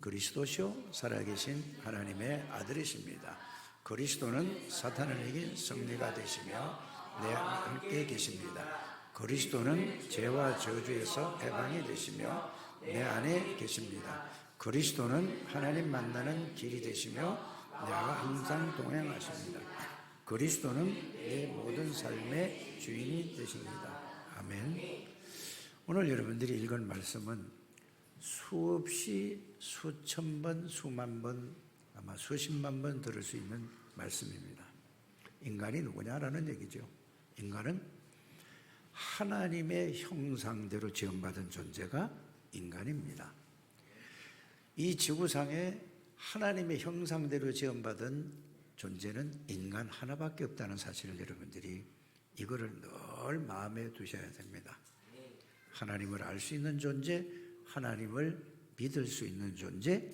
그리스도시요 살아계신 하나님의 아들이십니다. 그리스도는 사탄을 이긴 승리가 되시며 내 함께 계십니다. 그리스도는 죄와 저주에서 해방이 되시며 내 안에 계십니다. 그리스도는 하나님 만나는 길이 되시며 내가 항상 동행하십니다. 그리스도는 내 모든 삶의 주인이 되십니다. 아멘. 오늘 여러분들이 읽은 말씀은 수없이 수천 번, 수만 번, 아마 수십만 번 들을 수 있는 말씀입니다. 인간이 누구냐라는 얘기죠. 인간은 하나님의 형상대로 지음받은 존재가 인간입니다. 이 지구상에 하나님의 형상대로 지음받은 존재는 인간 하나밖에 없다는 사실을 여러분들이 이거를 늘 마음에 두셔야 됩니다. 하나님을 알 수 있는 존재, 하나님을 믿을 수 있는 존재,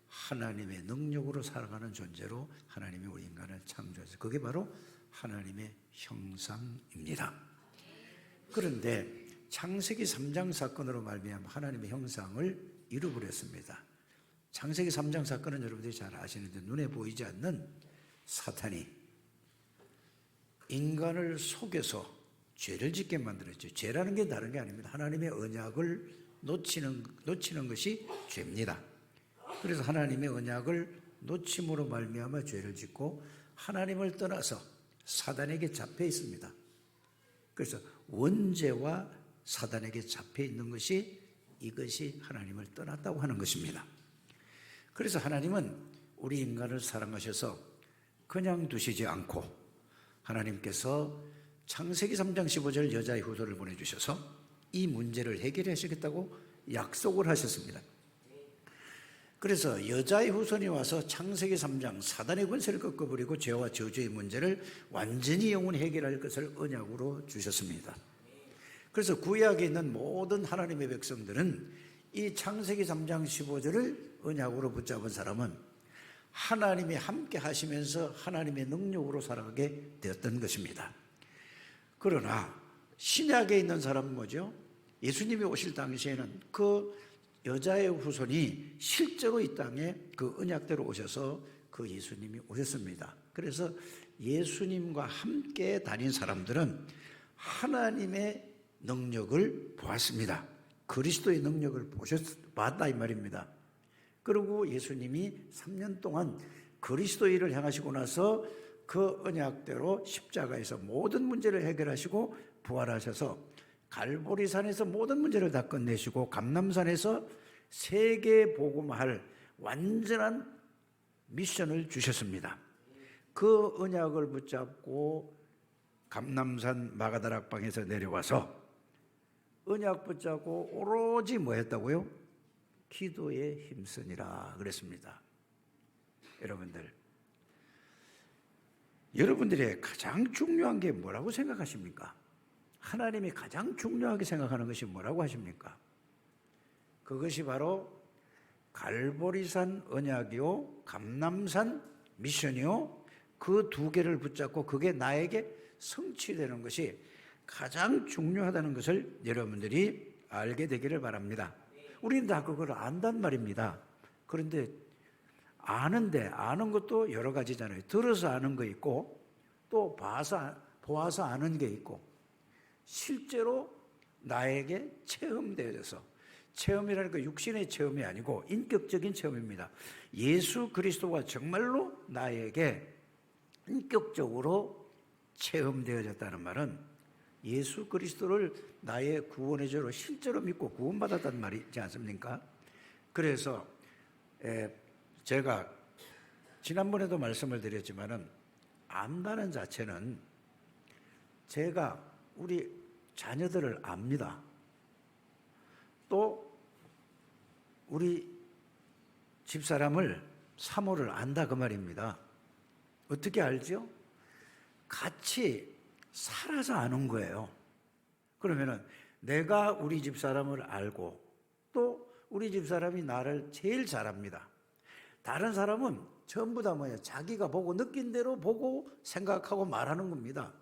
하나님의 능력으로 살아가는 존재로 하나님이 우리 인간을 창조했어요. 그게 바로 하나님의 형상입니다. 그런데 창세기 3장 사건으로 말미암아 하나님의 형상을 잃어버렸습니다. 창세기 3장 사건은 여러분들이 잘 아시는데 눈에 보이지 않는 사탄이 인간을 속여서 죄를 짓게 만들었죠. 죄라는 게 다른 게 아닙니다. 하나님의 언약을 놓치는 것이 죄입니다. 그래서 하나님의 언약을 놓침으로 말미암아 죄를 짓고 하나님을 떠나서 사단에게 잡혀 있습니다. 그래서 원죄와 사단에게 잡혀 있는 것이 이것이 하나님을 떠났다고 하는 것입니다. 그래서 하나님은 우리 인간을 사랑하셔서 그냥 두시지 않고 하나님께서 창세기 3장 15절 여자의 후손을 보내주셔서 이 문제를 해결하시겠다고 약속을 하셨습니다. 그래서 여자의 후손이 와서 창세기 3장 사단의 권세를 꺾어버리고 죄와 저주의 문제를 완전히 영원히 해결할 것을 언약으로 주셨습니다. 그래서 구약에 있는 모든 하나님의 백성들은 이 창세기 3장 15절을 언약으로 붙잡은 사람은 하나님이 함께 하시면서 하나님의 능력으로 살아가게 되었던 것입니다. 그러나 신약에 있는 사람은 뭐죠? 예수님이 오실 당시에는 그 여자의 후손이 실제로 이 땅에 그 언약대로 오셔서 그 예수님이 오셨습니다. 그래서 예수님과 함께 다닌 사람들은 하나님의 능력을 보았습니다. 그리스도의 능력을 봤다 이 말입니다. 그리고 예수님이 3년 동안 그리스도의 일을 행하시고 나서 그 언약대로 십자가에서 모든 문제를 해결하시고 부활하셔서 갈보리산에서 모든 문제를 다 끝내시고 감람산에서 세계 복음할 완전한 미션을 주셨습니다. 그 언약을 붙잡고 감람산 마가다락방에서 내려와서 언약 붙잡고 오로지 뭐 했다고요? 기도에 힘쓰니라 그랬습니다. 여러분들의 가장 중요한 게 뭐라고 생각하십니까? 하나님이 가장 중요하게 생각하는 것이 뭐라고 하십니까? 그것이 바로 갈보리산 언약이요, 감람산 미션이요, 그 두 개를 붙잡고 그게 나에게 성취되는 것이 가장 중요하다는 것을 여러분들이 알게 되기를 바랍니다. 우리는 다 그걸 안단 말입니다. 그런데 아는 것도 여러 가지잖아요. 들어서 아는 거 있고 또 보아서 아는 게 있고 실제로 나에게 체험되어져서, 체험이라는 건 육신의 체험이 아니고 인격적인 체험입니다. 예수 그리스도가 정말로 나에게 인격적으로 체험되어졌다는 말은 예수 그리스도를 나의 구원의 죄로 실제로 믿고 구원받았다는 말이지 않습니까? 그래서 제가 지난번에도 말씀을 드렸지만은 안다는 자체는 제가 우리 자녀들을 압니다. 또 우리 집사람을 사모를 안다 그 말입니다. 어떻게 알죠? 같이 살아서 아는 거예요. 그러면은 내가 우리 집사람을 알고 또 우리 집사람이 나를 제일 잘 압니다. 다른 사람은 전부 다 뭐예요? 자기가 보고 느낀 대로 보고 생각하고 말하는 겁니다.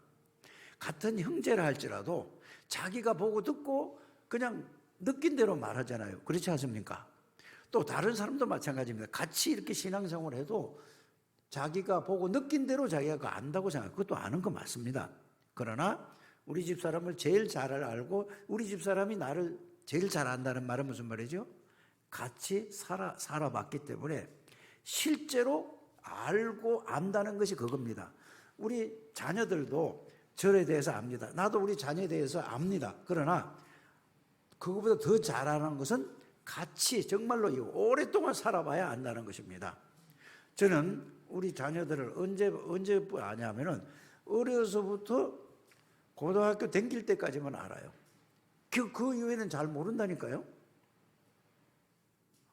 같은 형제라 할지라도 자기가 보고 듣고 그냥 느낀 대로 말하잖아요. 그렇지 않습니까? 또 다른 사람도 마찬가지입니다. 같이 이렇게 신앙생활을 해도 자기가 보고 느낀 대로 자기가 안다고 생각해요. 그것도 아는 거 맞습니다. 그러나 우리 집사람을 제일 잘 알고 우리 집사람이 나를 제일 잘 안다는 말은 무슨 말이죠? 같이 살아봤기 때문에 실제로 알고 안다는 것이 그겁니다. 우리 자녀들도 저에 대해서 압니다. 나도 우리 자녀에 대해서 압니다. 그러나 그것보다 더 잘하는 것은 같이 정말로 오랫동안 살아봐야 안다는 것입니다. 저는 우리 자녀들을 언제 아냐면은 어려서부터 고등학교 다닐 때까지만 알아요. 그 이후에는 잘 모른다니까요.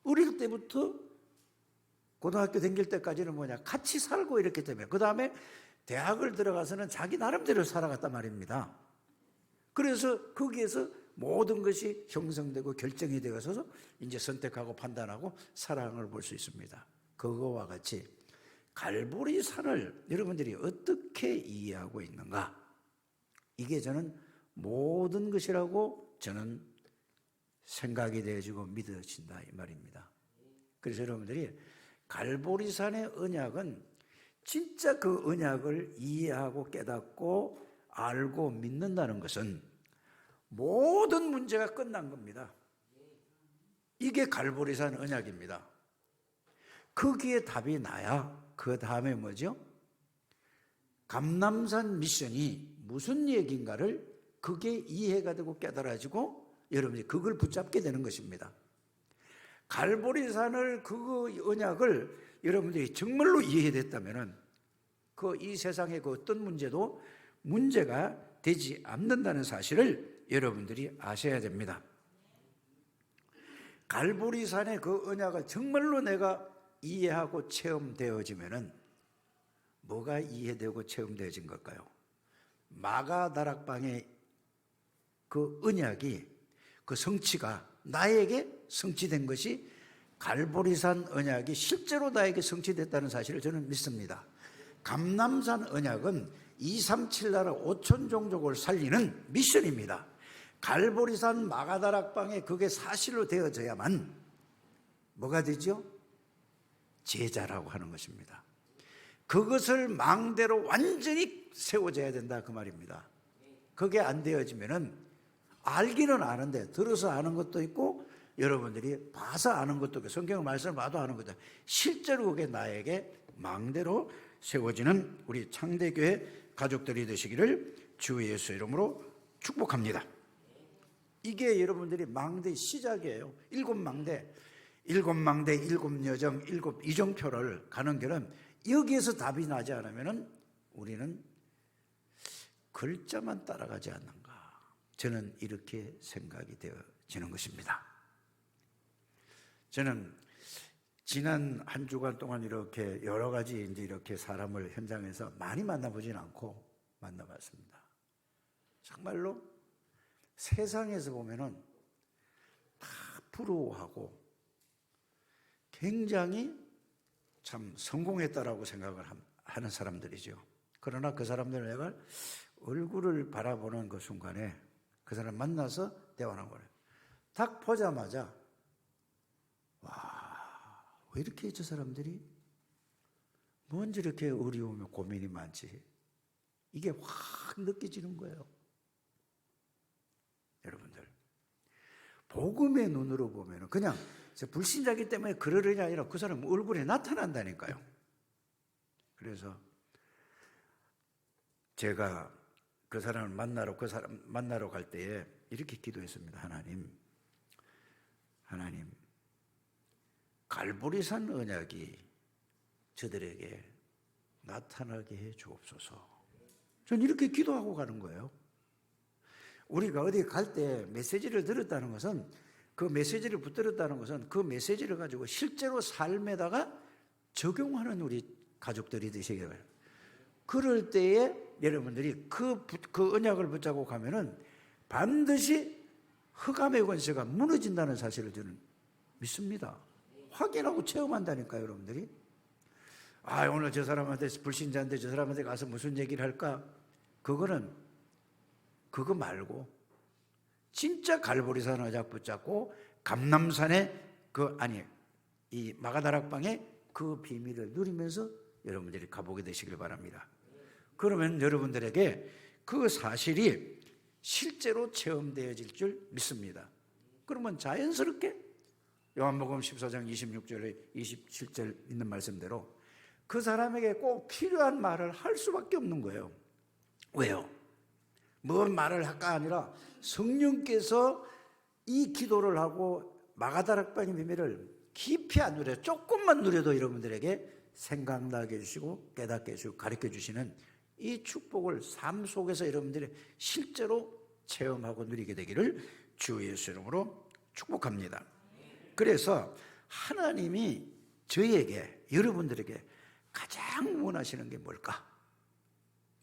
어릴 때부터 고등학교 다닐 때까지는 같이 살고 이렇기 때문에 그 다음에 대학을 들어가서는 자기 나름대로 살아갔단 말입니다. 그래서 거기에서 모든 것이 형성되고 결정이 되어서 이제 선택하고 판단하고 사랑을 볼 수 있습니다. 그거와 같이 갈보리산을 여러분들이 어떻게 이해하고 있는가? 이게 저는 모든 것이라고 저는 생각이 되어지고 믿어진다 이 말입니다. 그래서 여러분들이 갈보리산의 언약은 진짜 그 언약을 이해하고 깨닫고 알고 믿는다는 것은 모든 문제가 끝난 겁니다. 이게 갈보리산 언약입니다. 거기에 답이 나야 그 다음에 뭐죠? 감람산 미션이 무슨 얘기인가를 그게 이해가 되고 깨달아지고 여러분이 그걸 붙잡게 되는 것입니다. 갈보리산을 그 언약을 여러분들이 정말로 이해됐다면은 이 세상의 그 어떤 문제도 문제가 되지 않는다는 사실을 여러분들이 아셔야 됩니다. 갈보리산의 그 언약을 정말로 내가 이해하고 체험되어지면은 뭐가 이해되고 체험되어진 걸까요? 마가다락방의 그 언약이 그 성취가 나에게 성취된 것이 갈보리산 언약이 실제로 나에게 성취됐다는 사실을 저는 믿습니다. 감람산 언약은 237 나라 5천 종족을 살리는 미션입니다. 갈보리산 마가다락방에 그게 사실로 되어져야만 뭐가 되죠? 제자라고 하는 것입니다. 그것을 망대로 완전히 세워져야 된다 그 말입니다. 그게 안 되어지면은 알기는 아는데 들어서 아는 것도 있고 여러분들이 봐서 아는 것도 있고 성경 말씀을 봐도 아는 것도 있고 실제로 그게 나에게 망대로 세워지는 우리 창대교회 가족들이 되시기를 주 예수 이름으로 축복합니다. 이게 여러분들이 망대의 시작이에요. 7망대, 7망대, 7여정, 7이정표를 가는 길은 여기에서 답이 나지 않으면 우리는 글자만 따라가지 않는가. 저는 이렇게 생각이 되어지는 것입니다. 저는 지난 한 주간 동안 이렇게 여러 가지 이제 이렇게 사람을 현장에서 많이 만나보진 않고 만나봤습니다. 정말로 세상에서 보면은 다 부러워하고 굉장히 참 성공했다라고 생각을 하는 사람들이죠. 그러나 그 사람들을 내가 얼굴을 바라보는 그 순간에 그 사람 만나서 대화하는 거예요. 딱 보자마자 와, 왜 이렇게 저 사람들이 뭔지 이렇게 어려우며 고민이 많지? 이게 확 느껴지는 거예요. 여러분들 복음의 눈으로 보면 그냥 불신자이기 때문에 그러려니 아니라 그 사람 얼굴에 나타난다니까요. 그래서 제가 그 사람을 만나러 갈 때에 이렇게 기도했습니다. 하나님 갈보리산 언약이 저들에게 나타나게 해 주옵소서. 전 이렇게 기도하고 가는 거예요. 우리가 어디 갈 때 메시지를 들었다는 것은 그 메시지를 붙들었다는 것은 그 메시지를 가지고 실제로 삶에다가 적용하는 우리 가족들이 되시길 바랍니다. 그럴 때에 여러분들이 그 언약을 붙잡고 가면은 반드시 흑암의 권세가 무너진다는 사실을 저는 믿습니다. 확인하고 체험한다니까요, 여러분들이. 오늘 저 사람한테 불신자인데 저 사람한테 가서 무슨 얘기를 할까? 그거 말고 진짜 갈보리산 언약 붙잡고 감람산에 이 마가다락방의 그 비밀을 누리면서 여러분들이 가보게 되시길 바랍니다. 그러면 여러분들에게 그 사실이 실제로 체험되어질 줄 믿습니다. 그러면 자연스럽게 요한복음 14장 26절에 27절 있는 말씀대로 그 사람에게 꼭 필요한 말을 할 수밖에 없는 거예요. 왜요? 뭔 말을 할까 아니라 성령께서 이 기도를 하고 마가다락방의 비밀을 깊이 안 누려 조금만 누려도 여러분들에게 생각나게 해주시고 깨닫게 해주시고 가르쳐 주시는 이 축복을 삶 속에서 여러분들이 실제로 체험하고 누리게 되기를 주 예수 이름으로 축복합니다. 그래서 하나님이 저희에게 여러분들에게 가장 원하시는 게 뭘까?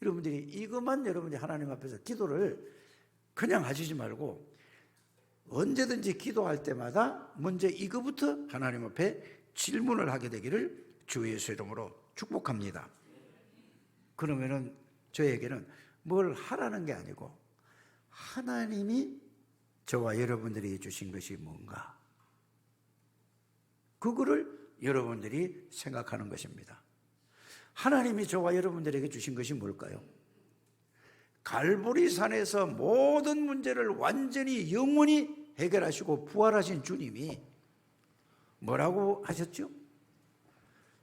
여러분들이 이것만 여러분들이 하나님 앞에서 기도를 그냥 하시지 말고 언제든지 기도할 때마다 먼저 이거부터 하나님 앞에 질문을 하게 되기를 주 예수 이름으로 축복합니다. 그러면은 저에게는 뭘 하라는 게 아니고 하나님이 저와 여러분들이 주신 것이 뭔가 그거를 여러분들이 생각하는 것입니다. 하나님이 저와 여러분들에게 주신 것이 뭘까요? 갈보리산에서 모든 문제를 완전히 영원히 해결하시고 부활하신 주님이 뭐라고 하셨죠?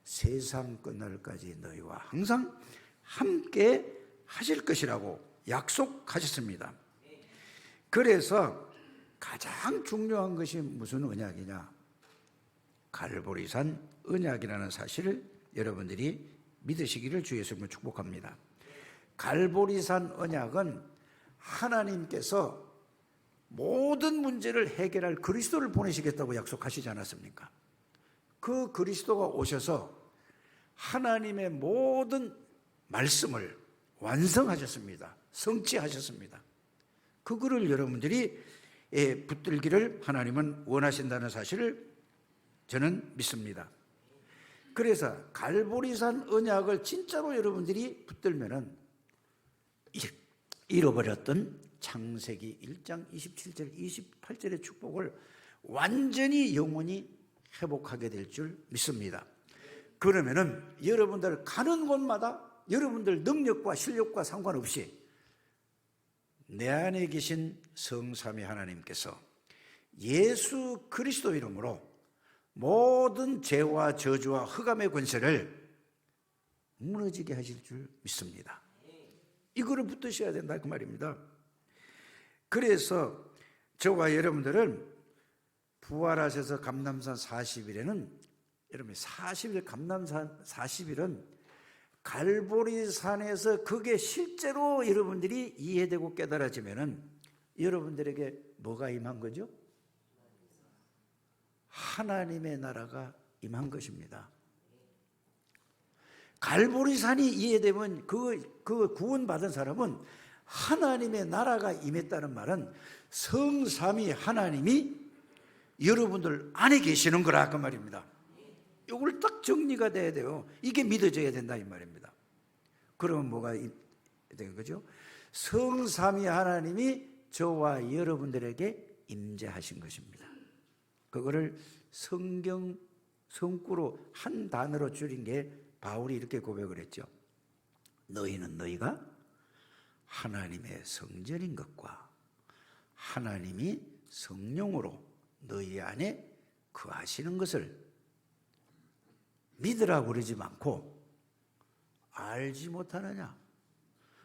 세상 끝날까지 너희와 항상 함께 하실 것이라고 약속하셨습니다. 그래서 가장 중요한 것이 무슨 언약이냐? 갈보리산 언약이라는 사실을 여러분들이 믿으시기를 주 예수님을 축복합니다. 갈보리산 언약은 하나님께서 모든 문제를 해결할 그리스도를 보내시겠다고 약속하시지 않았습니까? 그 그리스도가 오셔서 하나님의 모든 말씀을 완성하셨습니다. 성취하셨습니다. 그거를 여러분들이 붙들기를 하나님은 원하신다는 사실을 저는 믿습니다. 그래서 갈보리산 언약을 진짜로 여러분들이 붙들면은 잃어버렸던 창세기 1장 27절 28절의 축복을 완전히 영원히 회복하게 될 줄 믿습니다. 그러면은 여러분들 가는 곳마다 여러분들 능력과 실력과 상관없이 내 안에 계신 성삼위 하나님께서 예수 그리스도 이름으로 모든 죄와 저주와 흑암의 권세를 무너지게 하실 줄 믿습니다. 이거를 붙드셔야 된다 그 말입니다. 그래서 저와 여러분들은 부활하셔서 감람산 40일에는 여러분 40일 감람산 40일은 갈보리산에서 그게 실제로 여러분들이 이해되고 깨달아지면은 여러분들에게 뭐가 임한 거죠? 하나님의 나라가 임한 것입니다. 갈보리산이 이해되면 그 구원받은 사람은 하나님의 나라가 임했다는 말은 성삼위 하나님이 여러분들 안에 계시는 거라 그 말입니다. 이걸 딱 정리가 돼야 돼요. 이게 믿어져야 된다 이 말입니다. 그러면 뭐가 되는 거죠? 성삼위 하나님이 저와 여러분들에게 임재하신 것입니다. 그거를 성구로 한 단어로 줄인 게 바울이 이렇게 고백을 했죠. 너희는 너희가 하나님의 성전인 것과 하나님이 성령으로 너희 안에 거하시는 것을 믿으라고 그러지 않고 알지 못하느냐?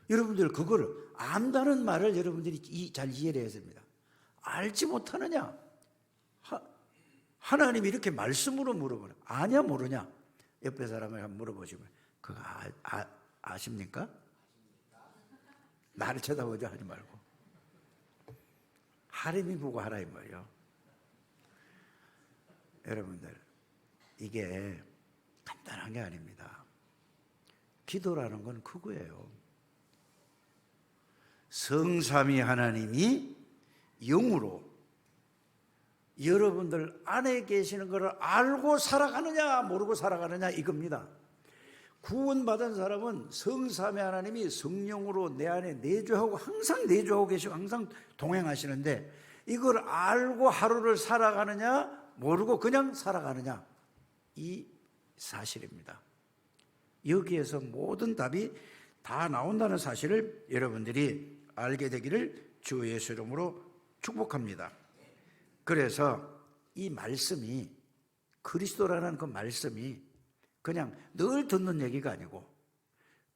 여러분들 그거를 안다는 말을 여러분들이 잘 이해를 해야 됩니다. 알지 못하느냐? 하나님이 이렇게 말씀으로 물어보는 아냐 모르냐? 옆에 사람을 한번 물어보시면 그거 아십니까? 나를 쳐다보지 하지 말고 하나님이 보고 하라 이 말이에요. 여러분들 이게 간단한 게 아닙니다. 기도라는 건 그거예요. 성삼위 하나님이 영으로 여러분들 안에 계시는 것을 알고 살아가느냐 모르고 살아가느냐 이겁니다. 구원받은 사람은 성삼위 하나님이 성령으로 내 안에 내주하고 항상 내주하고 계시고 항상 동행하시는데 이걸 알고 하루를 살아가느냐 모르고 그냥 살아가느냐 이 사실입니다. 여기에서 모든 답이 다 나온다는 사실을 여러분들이 알게 되기를 주 예수 이름으로 축복합니다. 그래서 이 말씀이, 그리스도라는 그 말씀이 그냥 늘 듣는 얘기가 아니고,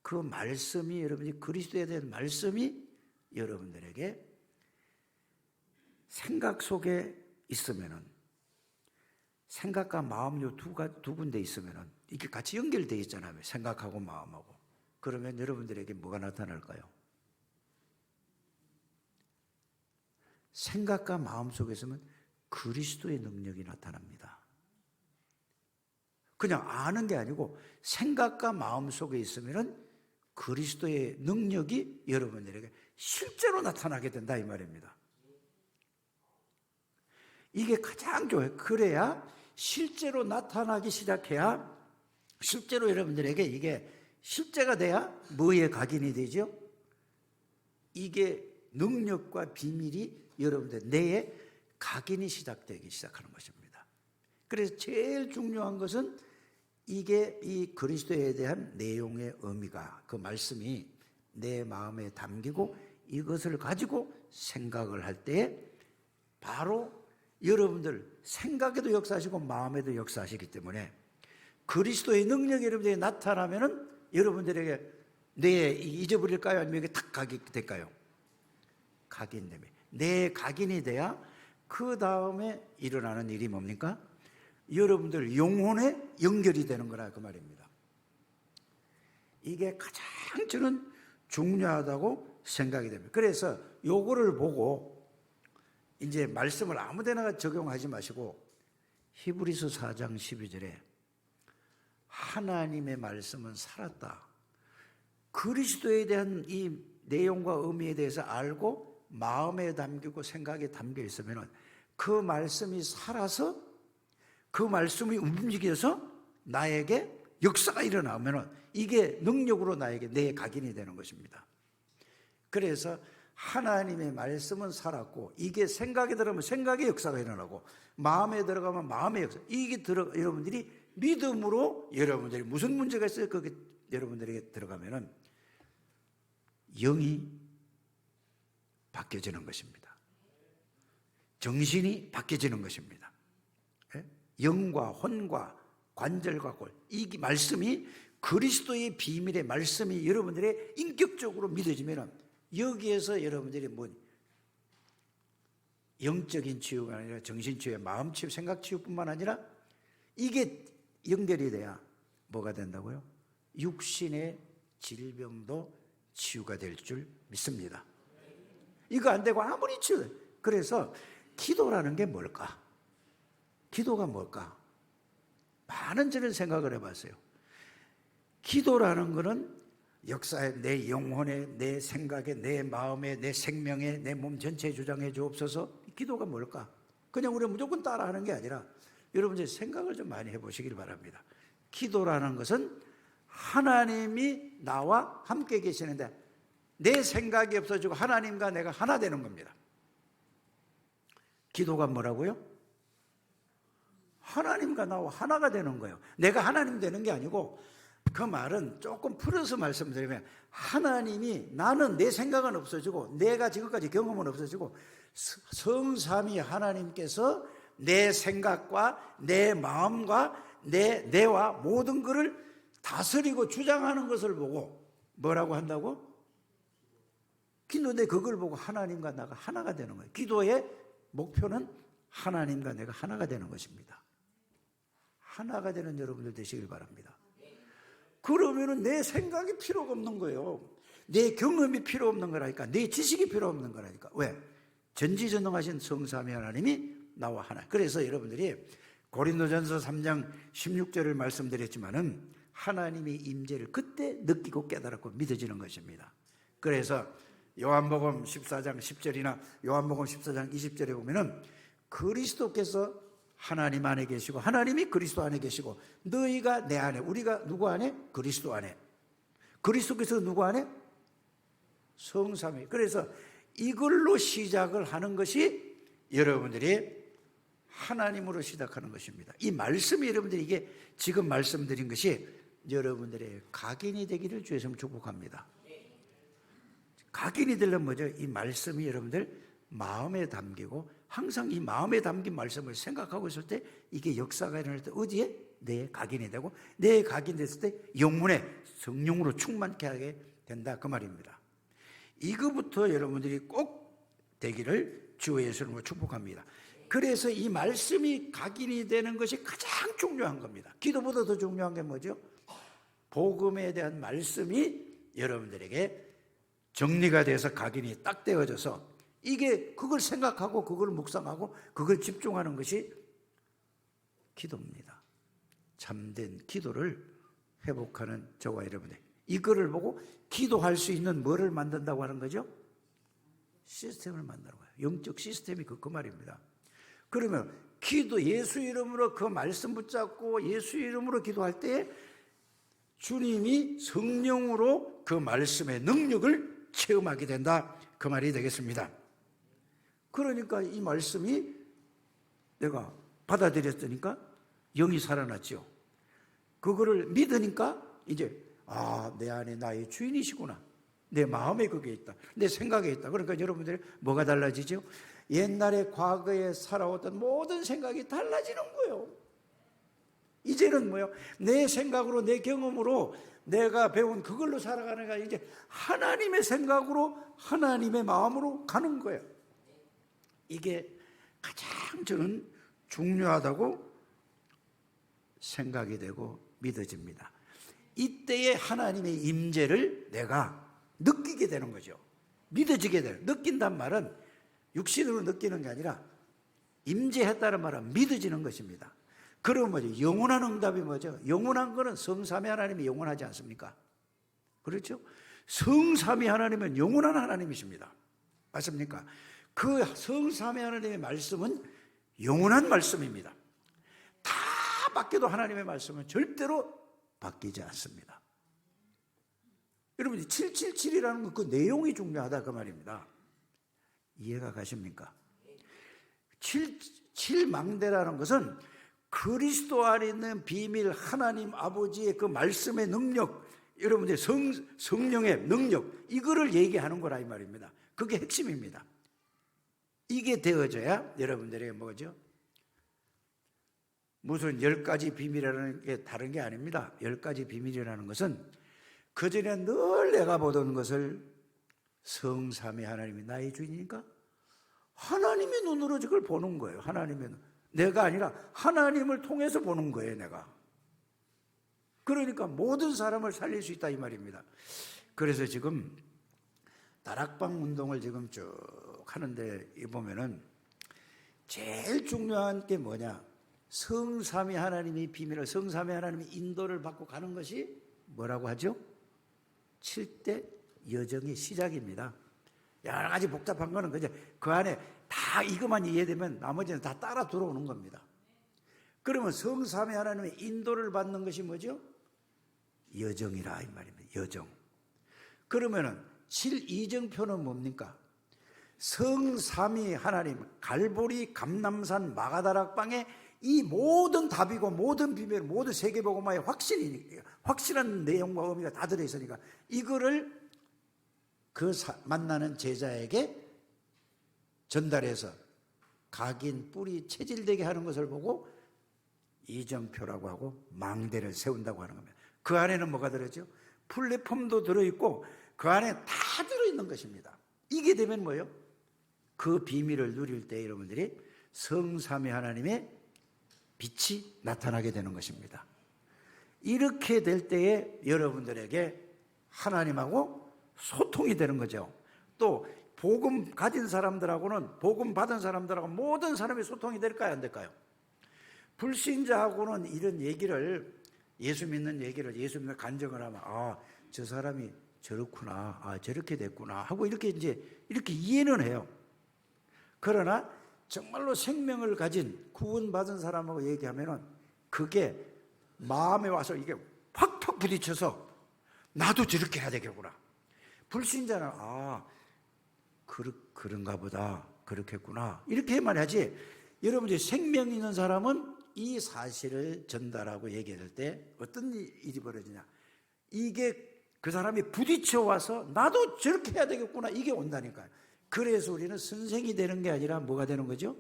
그 말씀이, 여러분이 그리스도에 대한 말씀이 여러분들에게 생각 속에 있으면은, 생각과 마음 요 두 군데 있으면은 이게 같이 연결되어 있잖아요. 생각하고 마음하고. 그러면 여러분들에게 뭐가 나타날까요? 생각과 마음 속에 있으면 그리스도의 능력이 나타납니다. 그냥 아는 게 아니고 생각과 마음 속에 있으면 그리스도의 능력이 여러분들에게 실제로 나타나게 된다 이 말입니다. 이게 가장 좋아요. 그래야 실제로 나타나기 시작해야, 실제로 여러분들에게 이게 실제가 돼야 뭐에 각인이 되죠? 이게 능력과 비밀이 여러분들 뇌에 각인이 시작되기 시작하는 것입니다. 그래서 제일 중요한 것은 이게 이 그리스도에 대한 내용의 의미가, 그 말씀이 내 마음에 담기고 이것을 가지고 생각을 할 때에 바로 여러분들 생각에도 역사하시고 마음에도 역사하시기 때문에 그리스도의 능력이 여러분들에게 나타나면은 여러분들에게 뇌에 잊어버릴까요? 아니면 이게 탁 각인될까요? 각인되면, 뇌에 각인이 돼야 그 다음에 일어나는 일이 뭡니까? 여러분들 영혼에 연결이 되는 거라 그 말입니다. 이게 가장 저는 중요하다고 생각이 됩니다. 그래서 요거를 보고 이제 말씀을 아무데나 적용하지 마시고 히브리서 4장 12절에 하나님의 말씀은 살았다. 그리스도에 대한 이 내용과 의미에 대해서 알고 마음에 담기고 생각에 담겨 있으면 그 말씀이 살아서 그 말씀이 움직여서 나에게 역사가 일어나면 이게 능력으로 나에게 내 각인이 되는 것입니다. 그래서 하나님의 말씀은 살았고 이게 생각에 들어가면 생각의 역사가 일어나고 마음에 들어가면 마음의 역사, 이게 여러분들이 믿음으로 여러분들이 무슨 문제가 있어요? 거기 여러분들에게 들어가면은 영이 바뀌어지는 것입니다. 정신이 바뀌어지는 것입니다. 영과 혼과 관절과 골, 이 말씀이 그리스도의 비밀의 말씀이 여러분들의 인격적으로 믿어지면 여기에서 여러분들이 뭐 영적인 치유가 아니라 정신 치유, 마음 치유, 생각 치유뿐만 아니라 이게 연결이 돼야 뭐가 된다고요? 육신의 질병도 치유가 될 줄 믿습니다. 이거 안 되고 아무리 치유, 그래서 기도라는 게 뭘까? 기도가 뭘까? 많은 저는 생각을 해봤어요. 기도라는 것은 역사에 내 영혼에, 내 생각에, 내 마음에, 내 생명에, 내 몸 전체에 주장해 주옵소서. 기도가 뭘까? 그냥 우리가 무조건 따라하는 게 아니라 여러분들 생각을 좀 많이 해보시길 바랍니다. 기도라는 것은 하나님이 나와 함께 계시는데 내 생각이 없어지고 하나님과 내가 하나 되는 겁니다. 기도가 뭐라고요? 하나님과 나와 하나가 되는 거예요. 내가 하나님 되는 게 아니고, 그 말은 조금 풀어서 말씀드리면 하나님이, 나는 내 생각은 없어지고 내가 지금까지 경험은 없어지고 성삼위 하나님께서 내 생각과 내 마음과 내 뇌와 모든 것을 다스리고 주장하는 것을 보고 뭐라고 한다고? 기도인데 그걸 보고 하나님과 나가 하나가 되는 거예요. 기도의 목표는 하나님과 내가 하나가 되는 것입니다. 하나가 되는 여러분들 되시길 바랍니다. 그러면은 내 생각이 필요가 없는 거예요. 내 경험이 필요 없는 거라니까. 내 지식이 필요 없는 거라니까. 왜? 전지전능하신 성삼위 하나님이 나와 하나. 그래서 여러분들이 고린도전서 3장 16절을 말씀드렸지만은 하나님의 임재를 그때 느끼고 깨달았고 믿어지는 것입니다. 그래서 요한복음 14장 10절이나 요한복음 14장 20절에 보면은 그리스도께서 하나님 안에 계시고 하나님이 그리스도 안에 계시고 너희가 내 안에, 우리가 누구 안에? 그리스도 안에. 그리스도께서 누구 안에? 성삼위. 그래서 이걸로 시작을 하는 것이 여러분들이 하나님으로 시작하는 것입니다. 이 말씀이 여러분들이 이게 지금 말씀드린 것이 여러분들의 각인이 되기를 주의 이름으로 축복합니다. 각인이 되려면 뭐죠? 이 말씀이 여러분들 마음에 담기고 항상 이 마음에 담긴 말씀을 생각하고 있을 때 이게 역사가 일어날 때 어디에? 내 각인이 되고 내 각인됐을 때 영문에 성령으로 충만케 하게 된다 그 말입니다. 이거부터 여러분들이 꼭 되기를 주 예수님으로 축복합니다. 그래서 이 말씀이 각인이 되는 것이 가장 중요한 겁니다. 기도보다 더 중요한 게 뭐죠? 복음에 대한 말씀이 여러분들에게 정리가 돼서 각인이 딱 되어져서 이게 그걸 생각하고 그걸 묵상하고 그걸 집중하는 것이 기도입니다. 참된 기도를 회복하는 저와 여러분들, 이거를 보고 기도할 수 있는 뭐를 만든다고 하는 거죠? 시스템을 만드는 거예요. 영적 시스템이 그 말입니다. 그러면 기도, 예수 이름으로 그 말씀 붙잡고 예수 이름으로 기도할 때 주님이 성령으로 그 말씀의 능력을 체험하게 된다 그 말이 되겠습니다. 그러니까 이 말씀이 내가 받아들였으니까 영이 살아났죠. 그거를 믿으니까 이제 내 안에 나의 주인이시구나, 내 마음에 그게 있다, 내 생각에 있다. 그러니까 여러분들이 뭐가 달라지죠? 옛날에 과거에 살아왔던 모든 생각이 달라지는 거예요. 이제는 뭐요? 내 생각으로 내 경험으로 내가 배운 그걸로 살아가는 게 이제 하나님의 생각으로 하나님의 마음으로 가는 거예요. 이게 가장 저는 중요하다고 생각이 되고 믿어집니다. 이때의 하나님의 임재를 내가 느끼게 되는 거죠. 믿어지게 되는, 느낀단 말은 육신으로 느끼는 게 아니라 임재했다는 말은 믿어지는 것입니다. 그러면 뭐죠? 영원한 응답이 뭐죠? 영원한 거는 성삼위 하나님이 영원하지 않습니까? 그렇죠? 성삼위 하나님은 영원한 하나님이십니다. 맞습니까? 그 성삼위 하나님의 말씀은 영원한 말씀입니다. 다 바뀌어도 하나님의 말씀은 절대로 바뀌지 않습니다. 여러분이 777이라는 그 내용이 중요하다 그 말입니다. 이해가 가십니까? 7망대라는 것은 그리스도 안에 있는 비밀, 하나님 아버지의 그 말씀의 능력, 여러분들 성령의 능력, 이거를 얘기하는 거라 이 말입니다. 그게 핵심입니다. 이게 되어져야 여러분들에게 뭐죠? 무슨 10가지 비밀이라는 게 다른 게 아닙니다. 10가지 비밀이라는 것은 그전에 늘 내가 보던 것을 성삼위 하나님이 나의 주인이니까 하나님의 눈으로 그걸 보는 거예요. 하나님의 눈. 내가 아니라 하나님을 통해서 보는 거예요, 내가. 그러니까 모든 사람을 살릴 수 있다 이 말입니다. 그래서 지금 다락방 운동을 지금 쭉 하는데 이 보면은 제일 중요한 게 뭐냐? 성삼위 하나님의 비밀을, 성삼위 하나님의 인도를 받고 가는 것이 뭐라고 하죠? 7대 여정의 시작입니다. 여러 가지 복잡한 거는 그냥 그 안에 다 이것만 이해되면 나머지는 다 따라 들어오는 겁니다. 그러면 성삼위 하나님의 인도를 받는 것이 뭐죠? 여정이라 이 말입니다. 여정. 그러면은 7이정표는 뭡니까? 성삼위 하나님, 갈보리, 감남산, 마가다락방에 이 모든 답이고 모든 비밀, 모든 세계복음화의 확실한 내용과 의미가 다 들어있으니까 이거를 그 만나는 제자에게 전달해서 각인, 뿌리, 체질되게 하는 것을 보고 이정표라고 하고 망대를 세운다고 하는 겁니다. 그 안에는 뭐가 들어있죠? 플랫폼도 들어있고 그 안에 다 들어있는 것입니다. 이게 되면 뭐예요? 그 비밀을 누릴 때 여러분들이 성삼위 하나님의 빛이 나타나게 되는 것입니다. 이렇게 될 때에 여러분들에게 하나님하고 소통이 되는 거죠. 또 복음 가진 사람들하고는, 복음 받은 사람들하고 모든 사람이 소통이 될까요, 안 될까요? 불신자하고는 이런 얘기를, 예수 믿는 얘기를, 예수 믿는 간증을 하면 저 사람이 저렇구나, 저렇게 됐구나 하고 이렇게 이해는 해요. 그러나 정말로 생명을 가진 구원받은 사람하고 얘기하면은 그게 마음에 와서 이게 확 부딪혀서 나도 저렇게 해야 되겠구나. 불신자는 그런가 보다, 그렇겠구나 이렇게만 하지 여러분들이 생명 있는 사람은 이 사실을 전달하고 얘기할 때 어떤 일이 벌어지냐, 이게 그 사람이 부딪혀 와서 나도 저렇게 해야 되겠구나, 이게 온다니까요. 그래서 우리는 선생이 되는 게 아니라 뭐가 되는 거죠?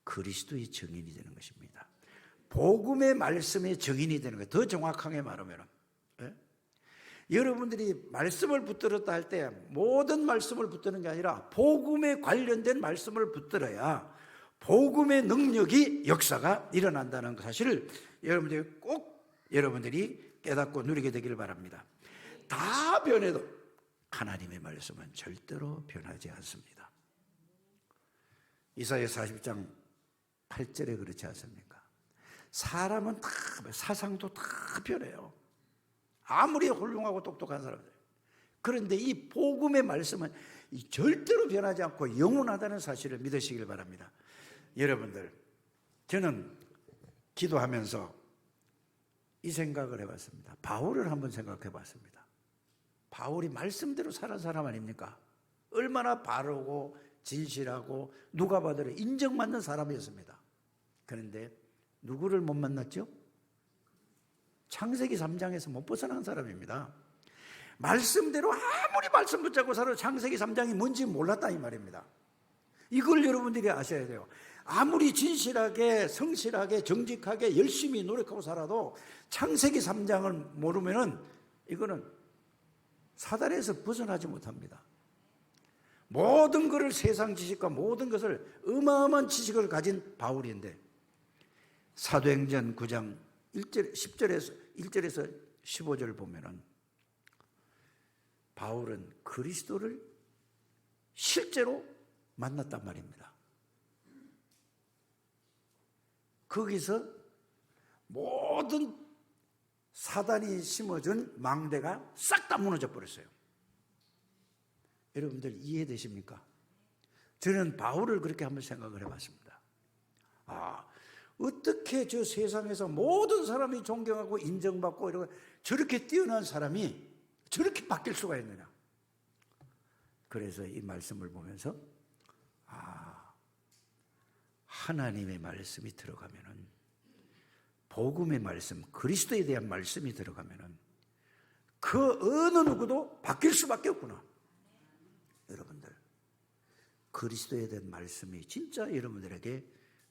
그리스도의 증인이 되는 것입니다. 복음의 말씀의 증인이 되는 거예요. 더 정확하게 말하면, 예? 여러분들이 말씀을 붙들었다 할 때 모든 말씀을 붙드는 게 아니라 복음에 관련된 말씀을 붙들어야 복음의 능력이, 역사가 일어난다는 사실을 여러분들이 깨닫고 누리게 되기를 바랍니다. 다 변해도 하나님의 말씀은 절대로 변하지 않습니다. 이사야 40장 8절에 그렇지 않습니까? 사람은 다, 사상도 다 변해요. 아무리 훌륭하고 똑똑한 사람들. 그런데 이 복음의 말씀은 절대로 변하지 않고 영원하다는 사실을 믿으시길 바랍니다. 여러분들, 저는 기도하면서 이 생각을 해봤습니다. 바울을 한번 생각해 봤습니다. 바울이 말씀대로 살은 사람 아닙니까? 얼마나 바르고 진실하고 누가 봐도 인정받는 사람이었습니다. 그런데 누구를 못 만났죠? 창세기 3장에서 못 벗어난 사람입니다. 말씀대로 아무리 말씀 붙잡고 살아도 창세기 3장이 뭔지 몰랐다 이 말입니다. 이걸 여러분들이 아셔야 돼요. 아무리 진실하게 성실하게 정직하게 열심히 노력하고 살아도 창세기 3장을 모르면은 이거는 사단에서 벗어나지 못합니다. 모든 것을, 세상 지식과 모든 것을, 어마어마한 지식을 가진 바울인데 사도행전 9장 1절에서 15절 보면은 바울은 그리스도를 실제로 만났단 말입니다. 거기서 모든 사단이 심어준 망대가 싹 다 무너져 버렸어요. 여러분들 이해되십니까? 저는 바울을 그렇게 한번 생각을 해봤습니다. 어떻게 저 세상에서 모든 사람이 존경하고 인정받고 이러고 저렇게 뛰어난 사람이 저렇게 바뀔 수가 있느냐. 그래서 이 말씀을 보면서 하나님의 말씀이 들어가면은, 복음의 말씀, 그리스도에 대한 말씀이 들어가면은 그 어느 누구도 바뀔 수밖에 없구나. 여러분들, 그리스도에 대한 말씀이 진짜 여러분들에게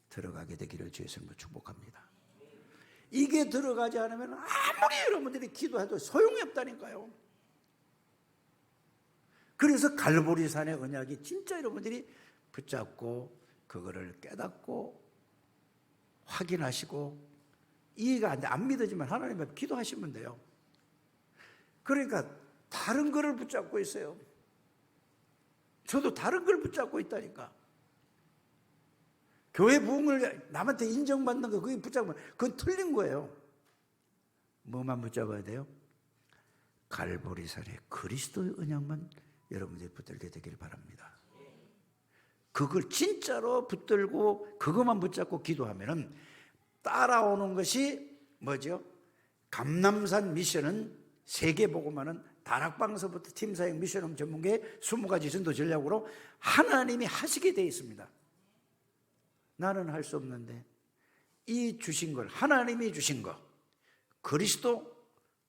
들어가게 되기를 주의 이름으로 축복합니다. 이게 들어가지 않으면 아무리 여러분들이 기도해도 소용이 없다니까요. 그래서 갈보리산의 언약이 진짜 여러분들이 붙잡고 그거를 깨닫고 확인하시고, 이해가 안 돼, 안 믿어지면 하나님 앞에 기도하시면 돼요. 그러니까 다른 거를 붙잡고 있어요. 저도 다른 걸 붙잡고 있다니까. 교회 부흥을 남한테 인정받는 거, 그게 붙잡으면 그건 틀린 거예요. 뭐만 붙잡아야 돼요? 갈보리산의 그리스도의 언약만 여러분들이 붙들게 되길 바랍니다. 그걸 진짜로 붙들고 그것만 붙잡고 기도하면은 따라오는 것이 뭐죠? 감남산 미션은 세계보고만은 다락방서부터 팀사역 미션홈 전문계 20가지 전도 전략으로 하나님이 하시게 되어 있습니다. 나는 할 수 없는데 이 주신 걸, 하나님이 주신 것, 그리스도,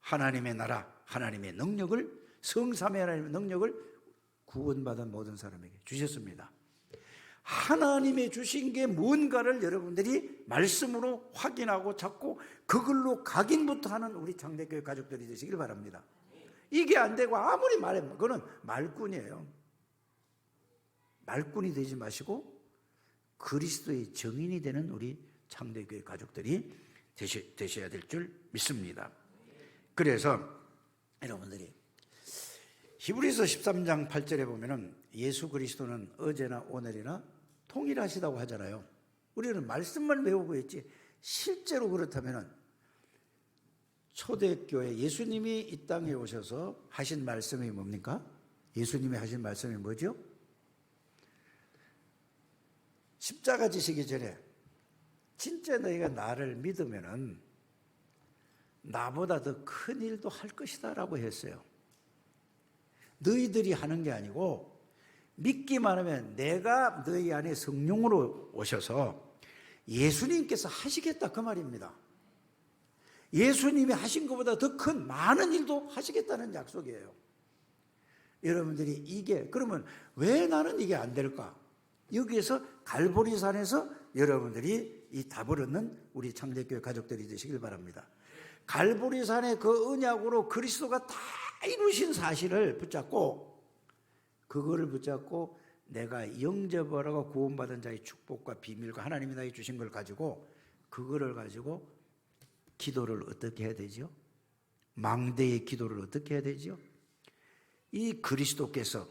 하나님의 나라, 하나님의 능력을, 성삼위 하나님의 능력을 구원받은 모든 사람에게 주셨습니다. 하나님의 주신 게 뭔가를 여러분들이 말씀으로 확인하고 찾고 그걸로 각인부터 하는 우리 장대교회 가족들이 되시길 바랍니다. 이게 안 되고 아무리 말해도 그거는 말꾼이에요. 말꾼이 되지 마시고 그리스도의 증인이 되는 우리 장대교회 가족들이 되셔야 될 줄 믿습니다. 그래서 여러분들이 히브리서 13장 8절에 보면은 예수 그리스도는 어제나 오늘이나 동일하시다고 하잖아요. 우리는 말씀만 배우고 있지 실제로 그렇다면은 초대교회 예수님이 이 땅에 오셔서 하신 말씀이 뭡니까? 예수님이 하신 말씀이 뭐죠? 십자가 지시기 전에 진짜 너희가 나를 믿으면은 나보다 더 큰 일도 할 것이다 라고 했어요. 너희들이 하는 게 아니고 믿기만 하면 내가 너희 안에 성령으로 오셔서 예수님께서 하시겠다 그 말입니다. 예수님이 하신 것보다 더 큰 많은 일도 하시겠다는 약속이에요. 여러분들이 이게 그러면 왜 나는 이게 안 될까? 여기에서 갈보리산에서 여러분들이 이 답을 얻는 우리 창대교회 가족들이 되시길 바랍니다. 갈보리산의 그 언약으로 그리스도가 다 이루신 사실을 붙잡고 그거를 붙잡고 내가 영접하라고 구원받은 자의 축복과 비밀과 하나님이 나에게 주신 걸 가지고 그거를 가지고 기도를 어떻게 해야 되죠? 망대의 기도를 어떻게 해야 되죠? 이 그리스도께서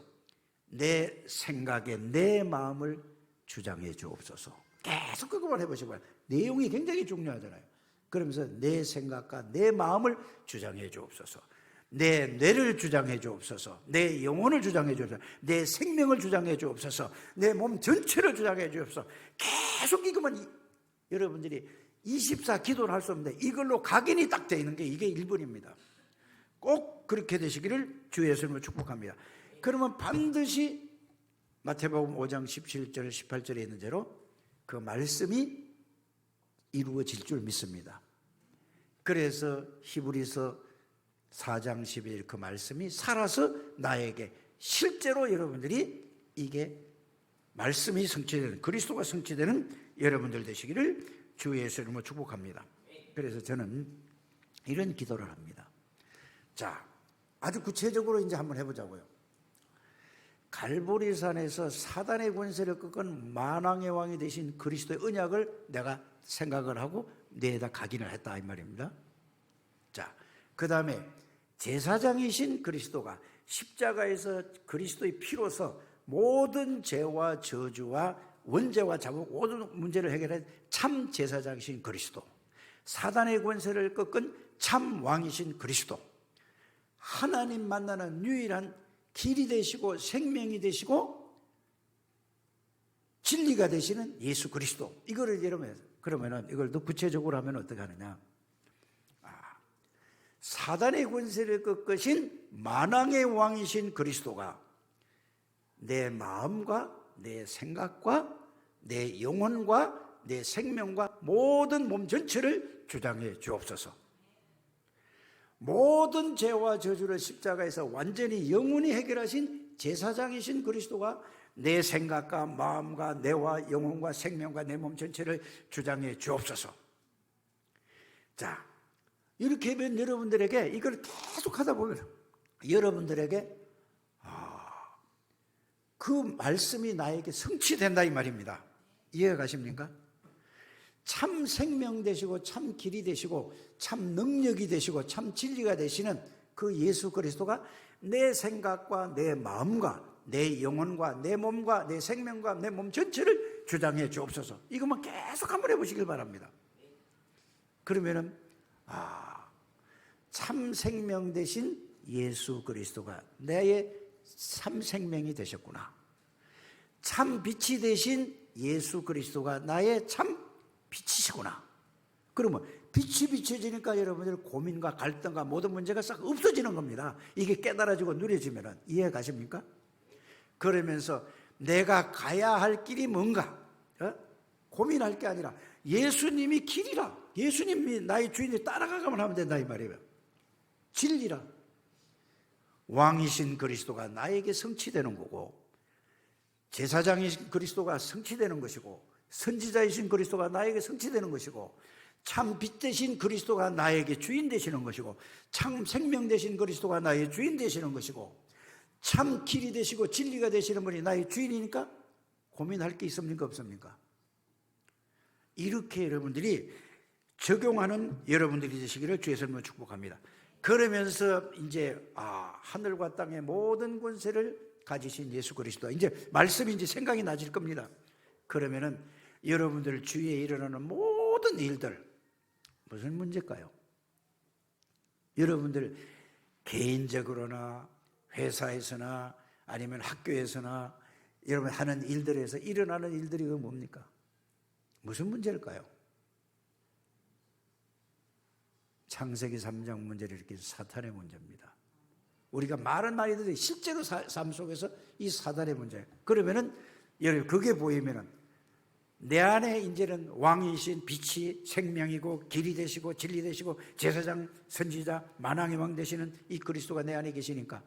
내 생각에 내 마음을 주장해 주옵소서. 계속 그것만 해보시고 내용이 굉장히 중요하잖아요. 그러면서 내 생각과 내 마음을 주장해 주옵소서. 내 뇌를 주장해 주옵소서. 내 영혼을 주장해 주옵소서. 내 생명을 주장해 주옵소서. 내 몸 전체를 주장해 주옵소서. 계속 이것만 여러분들이 24 기도를 할 수 없는데 이걸로 각인이 딱 되어 있는 게 이게 1번입니다. 꼭 그렇게 되시기를 주 예수님으로 축복합니다. 그러면 반드시 마태복음 5장 17절 18절에 있는 대로 그 말씀이 이루어질 줄 믿습니다. 그래서 히브리서 4장 12절 그 말씀이 살아서 나에게 실제로 여러분들이 이게 말씀이 성취되는 그리스도가 성취되는 여러분들 되시기를 주 예수 이름으로 축복합니다. 그래서 저는 이런 기도를 합니다. 자, 아주 구체적으로 이제 한번 해보자고요. 갈보리산에서 사단의 권세를 꺾은 만왕의 왕이 되신 그리스도의 언약을 내가 생각을 하고 뇌에다 각인을 했다 이 말입니다. 자, 그 다음에 제사장이신 그리스도가 십자가에서 그리스도의 피로서 모든 죄와 저주와 원죄와 자복 모든 문제를 해결한 참 제사장이신 그리스도, 사단의 권세를 꺾은 참 왕이신 그리스도, 하나님 만나는 유일한 길이 되시고 생명이 되시고 진리가 되시는 예수 그리스도. 이거를 그러면은 이걸 더 구체적으로 하면 어떻게 하느냐? 사단의 권세를 꺾으신 만왕의 왕이신 그리스도가 내 마음과 내 생각과 내 영혼과 내 생명과 모든 몸 전체를 주장해 주옵소서. 모든 죄와 저주를 십자가에서 완전히 영원히 해결하신 제사장이신 그리스도가 내 생각과 마음과 뇌와 영혼과 생명과 내 몸 전체를 주장해 주옵소서. 자, 이렇게 하면 여러분들에게 이걸 계속 하다 보면 여러분들에게 그 말씀이 나에게 성취된다 이 말입니다. 이해가 가십니까? 참 생명 되시고 참 길이 되시고 참 능력이 되시고 참 진리가 되시는 그 예수 그리스도가 내 생각과 내 마음과 내 영혼과 내 몸과 내 생명과 내 몸 전체를 주장해 주옵소서. 이것만 계속 한번 해보시길 바랍니다. 그러면은 참 생명 되신 예수 그리스도가 나의 참 생명이 되셨구나. 참 빛이 되신 예수 그리스도가 나의 참 빛이시구나. 그러면 빛이 비춰지니까 여러분들 고민과 갈등과 모든 문제가 싹 없어지는 겁니다. 이게 깨달아지고 누려지면 이해 가십니까? 그러면서 내가 가야 할 길이 뭔가 고민할 게 아니라 예수님이 길이라, 예수님이 나의 주인이 따라가가면 하면 된다 이 말이에요. 진리라, 왕이신 그리스도가 나에게 성취되는 거고 제사장이신 그리스도가 성취되는 것이고 선지자이신 그리스도가 나에게 성취되는 것이고 참 빛 되신 그리스도가 나에게 주인 되시는 것이고 참 생명 되신 그리스도가 나의 주인 되시는 것이고 참 길이 되시고 진리가 되시는 분이 나의 주인이니까 고민할 게 있습니까 없습니까? 이렇게 여러분들이 적용하는 여러분들이 되시기를 주의 이름으로 축복합니다. 그러면서 이제 하늘과 땅의 모든 권세를 가지신 예수 그리스도, 이제 말씀이 이제 생각이 나질 겁니다. 그러면은 여러분들 주위에 일어나는 모든 일들 무슨 문제일까요? 여러분들 개인적으로나 회사에서나 아니면 학교에서나 여러분 하는 일들에서 일어나는 일들이 뭡니까? 무슨 문제일까요? 창세기 3장 문제를 일으킨 사탄의 문제입니다. 우리가 말은 많이 듣는데 실제로 삶 속에서 이 사단의 문제. 그러면은 여러분 그게 보이면은 내 안에 이제는 왕이신 빛이 생명이고 길이 되시고 진리 되시고 제사장 선지자 만왕의 왕 되시는 이 그리스도가 내 안에 계시니까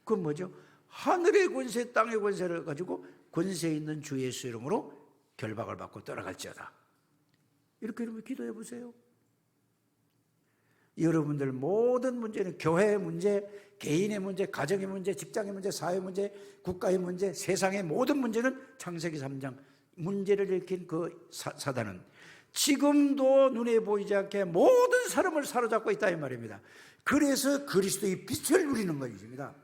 그건 뭐죠? 하늘의 권세 땅의 권세를 가지고 권세 있는 주 예수 이름으로 결박을 받고 떠나갈지어다. 이렇게 여러분 기도해 보세요. 여러분들 모든 문제는 교회의 문제, 개인의 문제, 가정의 문제, 직장의 문제, 사회 문제, 국가의 문제, 세상의 모든 문제는 창세기 3장 문제를 일으킨 그 사단은 지금도 눈에 보이지 않게 모든 사람을 사로잡고 있다 이 말입니다. 그래서 그리스도의 빛을 누리는 것입니다.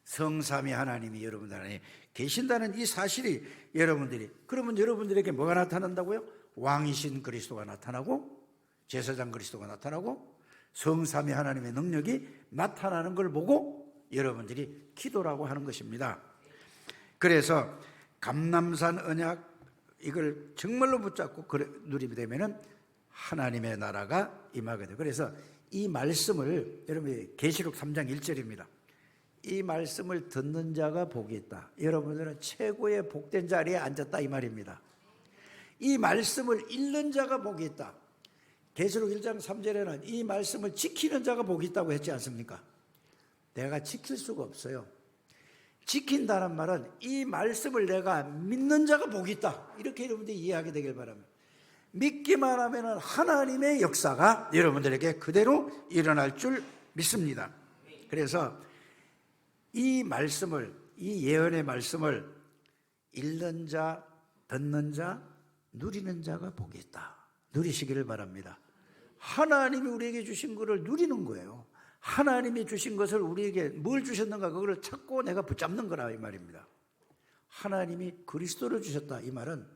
성삼위 하나님이 여러분들 안에 계신다는 이 사실이 여러분들이 그러면 여러분들에게 뭐가 나타난다고요? 왕이신 그리스도가 나타나고 제사장 그리스도가 나타나고 성삼위 하나님의 능력이 나타나는 걸 보고 여러분들이 기도라고 하는 것입니다. 그래서 감람산 언약 이걸 정말로 붙잡고 누리게 되면은 하나님의 나라가 임하게 돼요. 그래서 이 말씀을 여러분이 계시록 3장 1절입니다. 이 말씀을 듣는 자가 복이 있다. 여러분들은 최고의 복된 자리에 앉았다 이 말입니다. 이 말씀을 읽는 자가 복이 있다. 계시록 1장 3절에는 이 말씀을 지키는 자가 복이 있다고 했지 않습니까? 내가 지킬 수가 없어요. 지킨다는 말은 이 말씀을 내가 믿는 자가 복이 있다. 이렇게 여러분들이 이해하게 되길 바랍니다. 믿기만 하면 하나님의 역사가 여러분들에게 그대로 일어날 줄 믿습니다. 그래서 이 말씀을, 이 예언의 말씀을 읽는 자, 듣는 자, 누리는 자가 복이 있다. 누리시기를 바랍니다. 하나님이 우리에게 주신 것을 누리는 거예요. 하나님이 주신 것을 우리에게 뭘 주셨는가 그걸 찾고 내가 붙잡는 거라 이 말입니다. 하나님이 그리스도를 주셨다 이 말은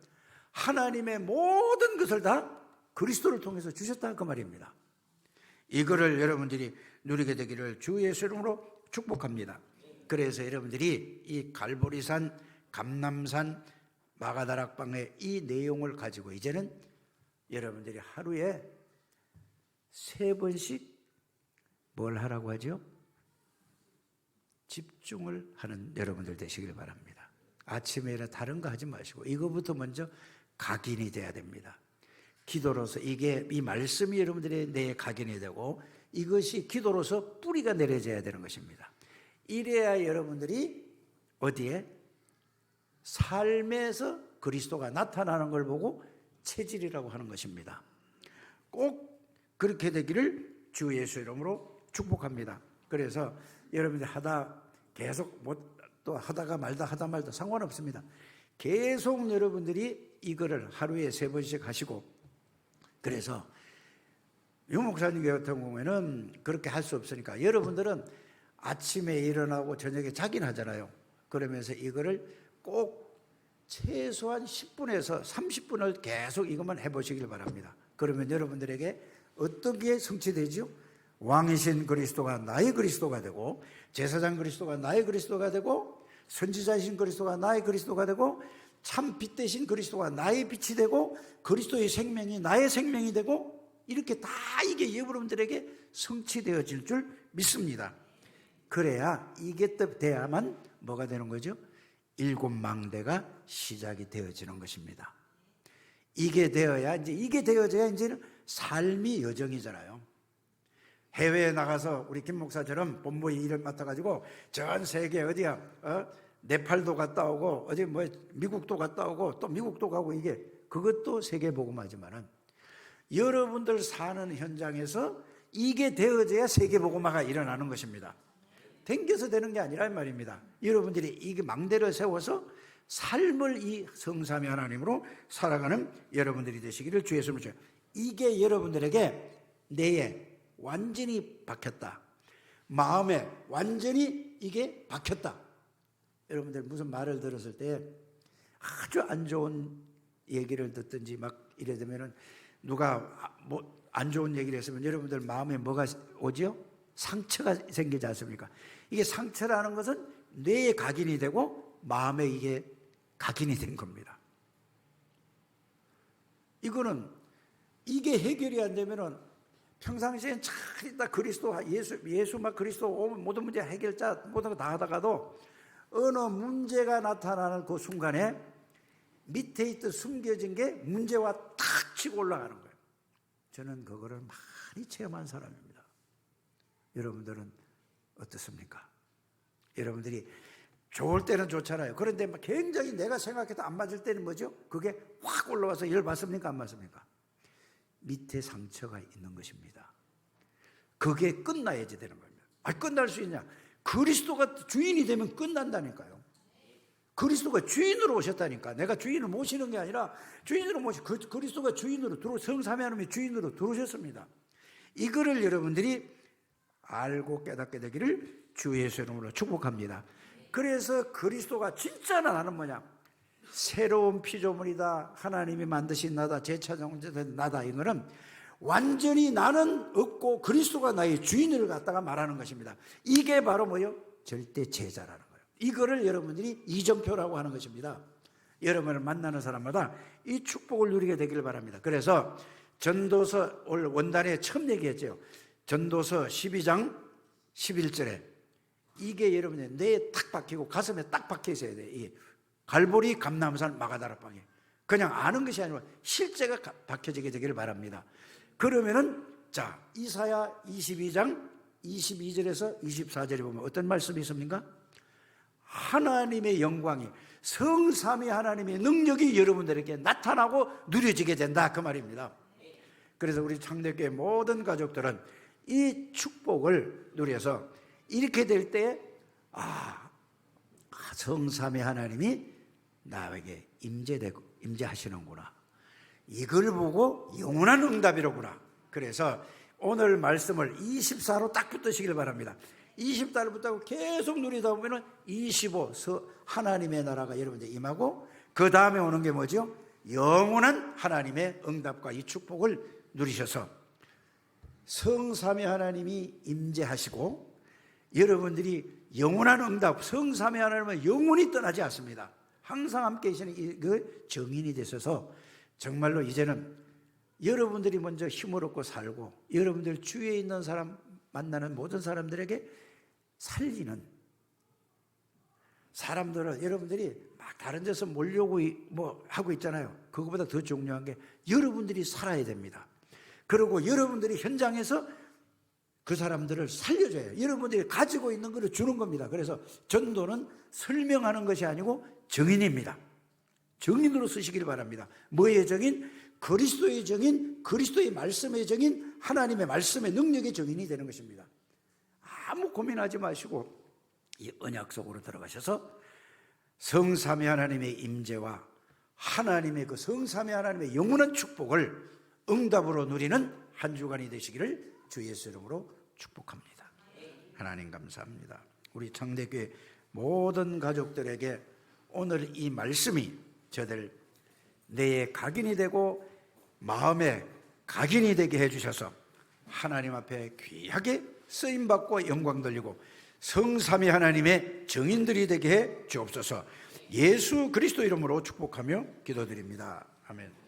하나님의 모든 것을 다 그리스도를 통해서 주셨다 그 말입니다. 이거를 여러분들이 누리게 되기를 주 예수 이름으로 축복합니다. 그래서 여러분들이 이 갈보리산, 감람산, 마가다락방의 이 내용을 가지고 이제는 여러분들이 하루에 3번씩 뭘 하라고 하죠? 집중을 하는 여러분들 되시길 바랍니다. 아침에 일어나 다른 거 하지 마시고 이거부터 먼저 각인이 돼야 됩니다. 기도로서 이 말씀이 여러분들의 뇌에 각인이 되고 이것이 기도로서 뿌리가 내려져야 되는 것입니다. 이래야 여러분들이 어디에? 삶에서 그리스도가 나타나는 걸 보고 체질이라고 하는 것입니다. 꼭 그렇게 되기를 주 예수 이름으로 축복합니다. 그래서 여러분들 계속 또 하다가 말다 상관없습니다. 계속 여러분들이 이거를 하루에 3번씩 하시고 그래서 유 목사님 같은 경우에는 그렇게 할 수 없으니까 여러분들은 아침에 일어나고 저녁에 자긴 하잖아요. 그러면서 이거를 꼭 최소한 10분에서 30분을 계속 이것만 해보시길 바랍니다. 그러면 여러분들에게 어떤 게 성취되죠? 왕이신 그리스도가 나의 그리스도가 되고 제사장 그리스도가 나의 그리스도가 되고 선지자이신 그리스도가 나의 그리스도가 되고 참 빛 되신 그리스도가 나의 빛이 되고 그리스도의 생명이 나의 생명이 되고 이렇게 다 이게 여러분들에게 성취되어질 줄 믿습니다. 그래야 이게 돼야만 뭐가 되는 거죠? 7망대가 시작이 되어지는 것입니다. 이게 되어져야 이제는 삶이 여정이잖아요. 해외에 나가서 우리 김 목사처럼 본부에 일을 맡아가지고 전 세계 어디야? 네팔도 갔다 오고 어디 미국도 갔다 오고 또 미국도 가고 그것도 세계 복음화지만은 여러분들 사는 현장에서 이게 되어져야 세계 복음화가 일어나는 것입니다. 댕겨서 되는 게 아니란 말입니다. 여러분들이 이게 망대를 세워서 삶을 이 성삼위 하나님으로 살아가는 여러분들이 되시기를 주 예수님을 주여. 이게 여러분들에게 뇌에 완전히 박혔다. 마음에 완전히 이게 박혔다. 여러분들 무슨 말을 들었을 때 아주 안 좋은 얘기를 듣든지 막 이래 되면은 누가 안 좋은 얘기를 했으면 여러분들 마음에 뭐가 오지요? 상처가 생기지 않습니까? 이게 상처라는 것은 뇌에 각인이 되고 마음에 이게 각인이 된 겁니다. 이거는 이게 해결이 안 되면은 평상시엔 참 그리스도 예수 막 그리스도 모든 문제 해결자 모든 거 다 하다가도 어느 문제가 나타나는 그 순간에 밑에 있던 숨겨진 게 문제와 탁 치고 올라가는 거예요. 저는 그거를 많이 체험한 사람입니다. 여러분들은 어떻습니까? 여러분들이 좋을 때는 좋잖아요. 그런데 굉장히 내가 생각해도 안 맞을 때는 뭐죠? 그게 확 올라와서 열 받습니까? 안 맞습니까? 밑에 상처가 있는 것입니다. 그게 끝나야지 되는 겁니다. 끝날 수 있냐? 그리스도가 주인이 되면 끝난다니까요. 그리스도가 주인으로 오셨다니까. 내가 주인을 모시는 게 아니라 주인으로 그리스도가 주인으로 성삼위 하나님의 주인으로 들어오셨습니다. 이거를 여러분들이 알고 깨닫게 되기를 주 예수 이름으로 축복합니다. 그래서 그리스도가 진짜 나는 뭐냐? 새로운 피조물이다. 하나님이 만드신 나다. 재창조된 나다. 이거는 완전히 나는 없고 그리스도가 나의 주인을 갖다가 말하는 것입니다. 이게 바로 뭐요? 절대 제자라는 거예요. 이거를 여러분들이 이정표라고 하는 것입니다. 여러분을 만나는 사람마다 이 축복을 누리게 되기를 바랍니다. 그래서 전도서 오늘 원단에 처음 얘기했죠. 전도서 12장 11절에 이게 여러분의 뇌에 딱 박히고 가슴에 딱 박혀 있어야 돼요. 이 갈보리 감람산 마가다락방에 그냥 아는 것이 아니라 실제가 박혀지게 되기를 바랍니다. 그러면은 자 이사야 22장 22절에서 24절에 보면 어떤 말씀이 있습니까? 하나님의 영광이 성삼위 하나님의 능력이 여러분들에게 나타나고 누려지게 된다 그 말입니다. 그래서 우리 창대교회 모든 가족들은 이 축복을 누려서 이렇게 될 때 성삼위 하나님이 나에게 임재하시는구나. 이걸 보고 영원한 응답이로구나. 그래서 오늘 말씀을 24로 딱 붙으시길 바랍니다. 24를 계속 누리다 보면 25 하나님의 나라가 여러분들 임하고 그 다음에 오는 게 뭐죠? 영원한 하나님의 응답과 이 축복을 누리셔서 성삼위 하나님이 임재하시고 여러분들이 영원한 응답, 성삼위 하나님은 영원히 떠나지 않습니다. 항상 함께 계시는 그 정인이 되셔서 정말로 이제는 여러분들이 먼저 힘을 얻고 살고 여러분들 주위에 있는 사람 만나는 모든 사람들에게 살리는 사람들은 여러분들이 막 다른 데서 몰려오고 하고 있잖아요. 그거보다 더 중요한 게 여러분들이 살아야 됩니다. 그리고 여러분들이 현장에서 그 사람들을 살려줘요. 여러분들이 가지고 있는 것을 주는 겁니다. 그래서 전도는 설명하는 것이 아니고 정인입니다. 정인으로 쓰시길 바랍니다. 뭐의 정인? 그리스도의 정인, 그리스도의 말씀의 정인, 하나님의 말씀의 능력의 정인이 되는 것입니다. 아무 고민하지 마시고 이 언약 속으로 들어가셔서 성삼위 하나님의 임재와 하나님의 그 성삼위 하나님의 영원한 축복을 응답으로 누리는 한 주간이 되시기를 주 예수 이름으로 축복합니다. 하나님 감사합니다. 우리 창대교회 모든 가족들에게 오늘 이 말씀이 저들 뇌에 각인이 되고 마음에 각인이 되게 해주셔서 하나님 앞에 귀하게 쓰임받고 영광 돌리고 성삼위 하나님의 정인들이 되게 해 주옵소서. 예수 그리스도 이름으로 축복하며 기도드립니다. 아멘.